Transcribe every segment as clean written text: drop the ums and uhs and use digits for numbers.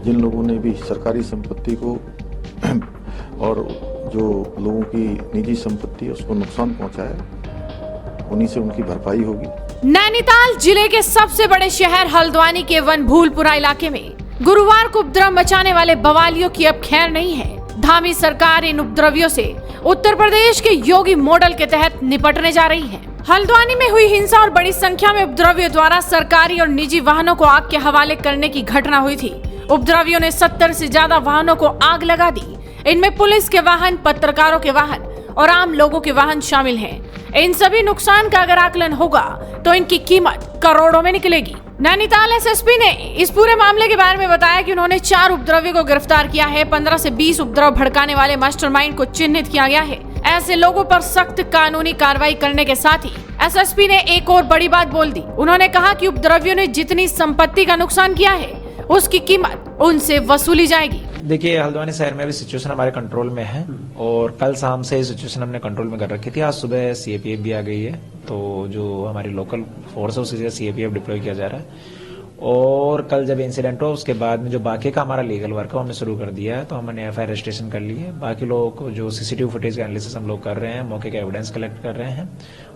जिन लोगों ने भी सरकारी संपत्ति को और जो लोगों की निजी संपत्ति है उसको नुकसान पहुंचाया, उन्हीं से उनकी भरपाई होगी। नैनीताल जिले के सबसे बड़े शहर हल्द्वानी के वनभूलपुरा इलाके में गुरुवार को उपद्रव मचाने वाले बवालियों की अब खैर नहीं है। धामी सरकार इन उपद्रवियों से उत्तर प्रदेश के योगी मॉडल के तहत निपटने जा रही है। हल्द्वानी में हुई हिंसा और बड़ी संख्या में उपद्रवियों द्वारा सरकारी और निजी वाहनों को आग के हवाले करने की घटना हुई थी। उपद्रवियों ने 70 से ज्यादा वाहनों को आग लगा दी। इनमें पुलिस के वाहन, पत्रकारों के वाहन और आम लोगों के वाहन शामिल हैं। इन सभी नुकसान का अगर आकलन होगा तो इनकी कीमत करोड़ों में निकलेगी। नैनीताल एसएसपी ने इस पूरे मामले के बारे में बताया कि उन्होंने 4 उपद्रवियों को गिरफ्तार किया है। 15 से 20 उपद्रव भड़काने वाले मास्टरमाइंड को चिन्हित किया गया है। ऐसे लोगों पर सख्त कानूनी कार्रवाई करने के साथ ही एसएसपी ने एक और बड़ी बात बोल दी। उन्होंने कहा कि उपद्रवियों ने जितनी संपत्ति का नुकसान किया है उसकी कीमत उनसे वसूली जाएगी। देखिए, हल्द्वानी शहर में भी सिचुएशन हमारे कंट्रोल में है और कल शाम से सिचुएशन हमने कंट्रोल में कर रखी थी। आज सुबह सीएपीएफ भी आ गई है, तो जो हमारी लोकल फोर्स है उसकी जगह सीएपीएफ डिप्लॉय किया जा रहा है। और कल जब इंसिडेंट हो उसके बाद में जो बाकी का हमारा लीगल वर्क है हमने शुरू कर दिया है, तो हमने एफआईआर रजिस्ट्रेशन कर ली है। बाकी लोगों को जो सीसीटीवी फुटेज का एनालिसिस हम लोग कर रहे हैं, मौके का एविडेंस कलेक्ट कर रहे हैं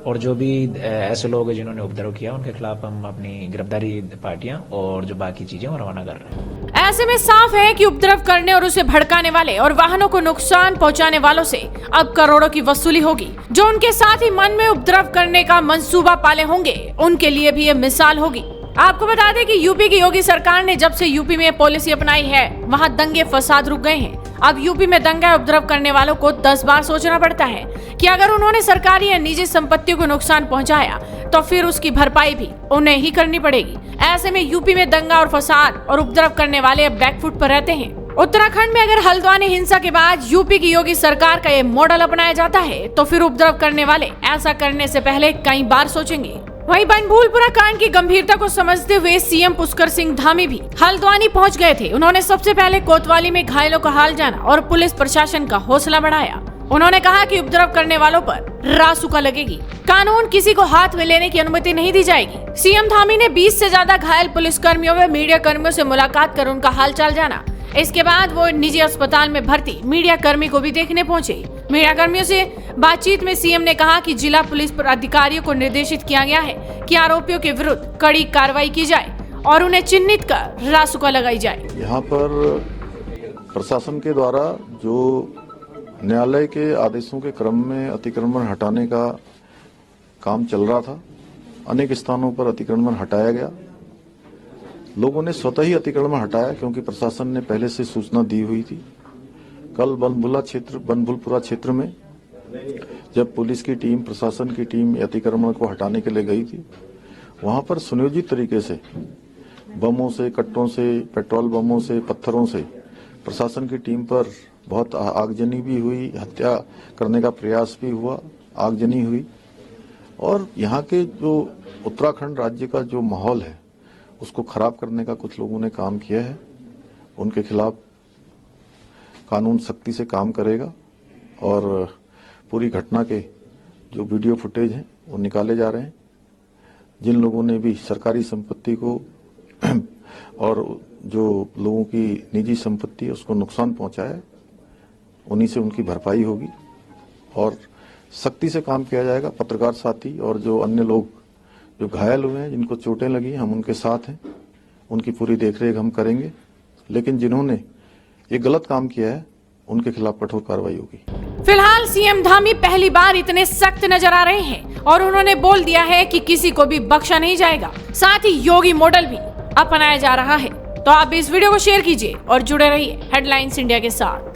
और जो भी ऐसे लोग हैं जिन्होंने उपद्रव किया उनके खिलाफ हम अपनी गिरफ्तारी पार्टियां और जो बाकी चीजें वो रवाना कर रहे हैं। ऐसे में साफ है कि उपद्रव करने और उसे भड़काने वाले और वाहनों को नुकसान पहुंचाने वालों से अब करोड़ों की वसूली होगी। जो उनके साथ ही मन में उपद्रव करने का मंसूबा पाले होंगे उनके लिए भी ये मिसाल होगी। आपको बता दें कि यूपी की योगी सरकार ने जब से यूपी में पॉलिसी अपनाई है वहां दंगे फसाद रुक गए हैं। अब यूपी में दंगा उपद्रव करने वालों को 10 बार सोचना पड़ता है कि अगर उन्होंने सरकारी या निजी संपत्तियों को नुकसान पहुंचाया तो फिर उसकी भरपाई भी उन्हें ही करनी पड़ेगी। ऐसे में यूपी में दंगा और फसाद और उपद्रव करने वाले अब बैकफुट पर रहते हैं। उत्तराखंड में अगर हल्द्वानी हिंसा के बाद यूपी की योगी सरकार का ये मॉडल अपनाया जाता है तो फिर उपद्रव करने वाले ऐसा करने से पहले कई बार सोचेंगे। वहीं वनभूलपुरा कांड की गंभीरता को समझते हुए सीएम पुष्कर सिंह धामी भी हल्द्वानी पहुंच गए थे। उन्होंने सबसे पहले कोतवाली में घायलों का हाल जाना और पुलिस प्रशासन का हौसला बढ़ाया। उन्होंने कहा कि उपद्रव करने वालों पर रासुका लगेगी, कानून किसी को हाथ में लेने की अनुमति नहीं दी जाएगी। सीएम धामी ने 20 से ज्यादा घायल पुलिस कर्मियों व मीडिया कर्मियों से मुलाकात कर उनका हाल चाल जाना। इसके बाद वो निजी अस्पताल में भर्ती मीडिया कर्मी को भी देखने पहुंचे। मीडिया कर्मियों से बातचीत में सीएम ने कहा कि जिला पुलिस अधिकारियों को निर्देशित किया गया है कि आरोपियों के विरुद्ध कड़ी कार्रवाई की जाए और उन्हें चिन्हित कर रासुका लगाई जाए। यहाँ पर प्रशासन के द्वारा जो न्यायालय के आदेशों के क्रम में अतिक्रमण हटाने का काम चल रहा था, अनेक स्थानों पर अतिक्रमण हटाया गया। लोगों ने स्वतः ही अतिक्रमण हटाया क्योंकि प्रशासन ने पहले से सूचना दी हुई थी। कल वनभूलपुरा क्षेत्र में जब पुलिस की टीम, प्रशासन की टीम अतिक्रमण को हटाने के लिए गई थी, वहां पर सुनियोजित तरीके से बमों से, कट्टों से, पेट्रोल बमों से, पत्थरों से प्रशासन की टीम पर बहुत आगजनी भी हुई, हत्या करने का प्रयास भी हुआ, आगजनी हुई। और यहाँ के जो उत्तराखंड राज्य का जो माहौल है उसको खराब करने का कुछ लोगों ने काम किया है। उनके खिलाफ कानून सख्ती से काम करेगा और पूरी घटना के जो वीडियो फुटेज हैं वो निकाले जा रहे हैं। जिन लोगों ने भी सरकारी संपत्ति को और जो लोगों की निजी संपत्ति है उसको नुकसान पहुंचाया, उन्हीं से उनकी भरपाई होगी और सख्ती से काम किया जाएगा। पत्रकार साथी और जो अन्य लोग जो घायल हुए हैं, जिनको चोटें लगी, हम उनके साथ हैं, उनकी पूरी देखरेख हम करेंगे। लेकिन जिन्होंने ये गलत काम किया है उनके खिलाफ कठोर कार्रवाई होगी। फिलहाल सीएम धामी पहली बार इतने सख्त नजर आ रहे हैं और उन्होंने बोल दिया है कि किसी को भी बख्शा नहीं जाएगा। साथ ही योगी मॉडल भी अपनाया जा रहा है। तो आप इस वीडियो को शेयर कीजिए और जुड़े रहिए हेडलाइंस इंडिया के साथ।